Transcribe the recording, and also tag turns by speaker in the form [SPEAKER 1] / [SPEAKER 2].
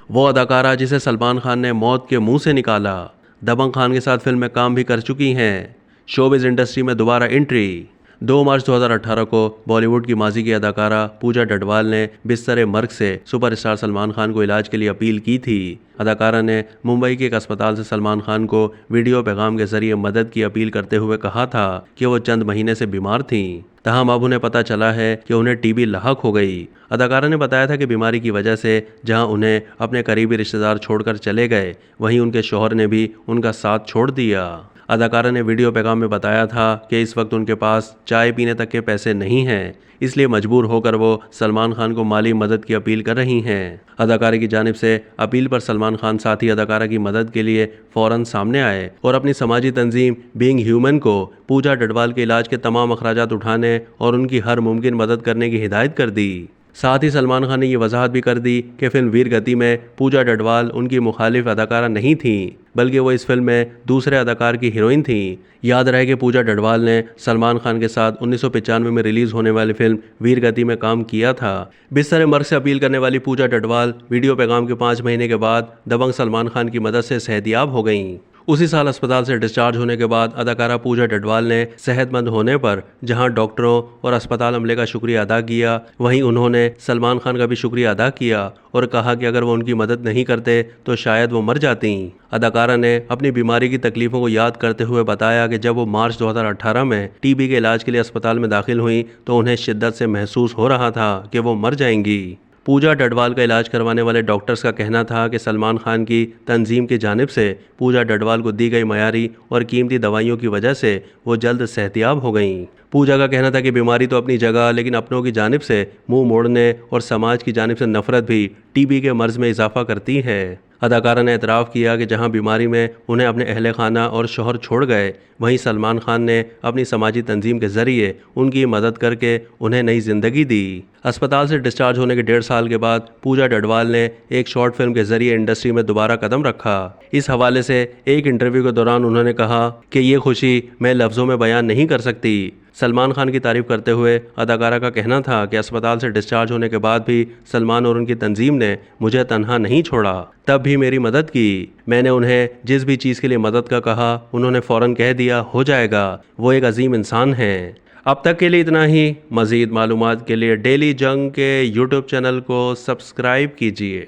[SPEAKER 1] वो अदाकारा जिसे सलमान खान ने मौत के मुंह से निकाला, दबंग खान के साथ फिल्म में काम भी कर चुकी हैं। शोबिज इंडस्ट्री में दोबारा एंट्री। 2 मार्च 2018 को बॉलीवुड की माजी की अदाकारा पूजा डडवाल ने बिस्तर मर्ग से सुपरस्टार सलमान खान को इलाज के लिए अपील की थी। अदाकारा ने मुंबई के एक अस्पताल से सलमान खान को वीडियो पैगाम के जरिए मदद की अपील करते हुए कहा था कि वो चंद महीने से बीमार थीं। तहम अब उन्हें पता चला है कि उन्हें टीबी लाहक हो गई। अदाकारा ने बताया था कि बीमारी की वजह से जहां उन्हें अपने करीबी रिश्तेदार छोड़कर चले गए, वहीं उनके शौहर ने भी उनका साथ छोड़ दिया। अदाकारा ने वीडियो पैगाम में बताया था कि इस वक्त उनके पास चाय पीने तक के पैसे नहीं हैं, इसलिए मजबूर होकर वो सलमान खान को माली मदद की अपील कर रही हैं। अदाकारा की जानिब से अपील पर सलमान खान साथी अदाकारा की मदद के लिए फौरन सामने आए और अपनी समाजी तंजीम बीइंग ह्यूमन को पूजा डडवाल के इलाज के तमाम अखराजात उठाने और उनकी हर मुमकिन मदद करने की हिदायत कर दी। साथ ही सलमान खान ने ये वजाहत भी कर दी कि फिल्म वीर गति में पूजा डडवाल उनकी मुखालिफ अदाकारा नहीं थी, बल्कि वो इस फिल्म में दूसरे अदाकार की हीरोइन थी। याद रहे कि पूजा डडवाल ने सलमान खान के साथ 1995 में रिलीज होने वाली फिल्म वीर गति में काम किया था। बिस्तर मर्ग से अपील करने वाली पूजा डडवाल वीडियो पैगाम के 5 महीने के बाद दबंग सलमान खान की मदद से सेहतयाब हो गईं। उसी साल अस्पताल से डिस्चार्ज होने के बाद अदाकारा पूजा डडवाल ने सेहतमंद होने पर जहां डॉक्टरों और अस्पताल अमले का शुक्रिया अदा किया, वहीं उन्होंने सलमान खान का भी शुक्रिया अदा किया और कहा कि अगर वो उनकी मदद नहीं करते तो शायद वो मर जाती। अदाकारा ने अपनी बीमारी की तकलीफों को याद करते हुए बताया कि जब वो मार्च 2018 में टीबी के इलाज के लिए अस्पताल में दाखिल हुई तो उन्हें शिद्दत से महसूस हो रहा था कि वो मर जाएंगी। पूजा डडवाल का इलाज करवाने वाले डॉक्टर्स का कहना था कि सलमान खान की तंजीम की जानिब से पूजा डडवाल को दी गई मयारी और कीमती दवाइयों की वजह से वो जल्द सेहतयाब हो गईं। पूजा का कहना था कि बीमारी तो अपनी जगह, लेकिन अपनों की जानिब से मुंह मोड़ने और समाज की जानिब से नफरत भी टीबी के मर्ज में इजाफा करती है। अदाकारा ने एतराफ़ किया कि जहां बीमारी में उन्हें अपने अहले खाना और शोहर छोड़ गए, वहीं सलमान खान ने अपनी समाजी तंजीम के ज़रिए उनकी मदद करके उन्हें नई ज़िंदगी दी। अस्पताल से डिस्चार्ज होने के 1.5 साल के बाद पूजा डडवाल ने एक शॉर्ट फिल्म के ज़रिए इंडस्ट्री में दोबारा कदम रखा। इस हवाले से एक इंटरव्यू के दौरान उन्होंने कहा कि ये खुशी मैं लफ्ज़ों में बयान नहीं कर सकती। सलमान खान की तारीफ करते हुए अदाकारा का कहना था कि अस्पताल से डिस्चार्ज होने के बाद भी सलमान और उनकी तंजीम ने मुझे तन्हा नहीं छोड़ा, तब भी मेरी मदद की। मैंने उन्हें जिस भी चीज़ के लिए मदद का कहा, उन्होंने फ़ौरन कह दिया हो जाएगा। वो एक अजीम इंसान हैं। अब तक के लिए इतना ही। मज़ीद मालूमात के लिए डेली जंग के यूट्यूब चैनल को सब्सक्राइब कीजिए।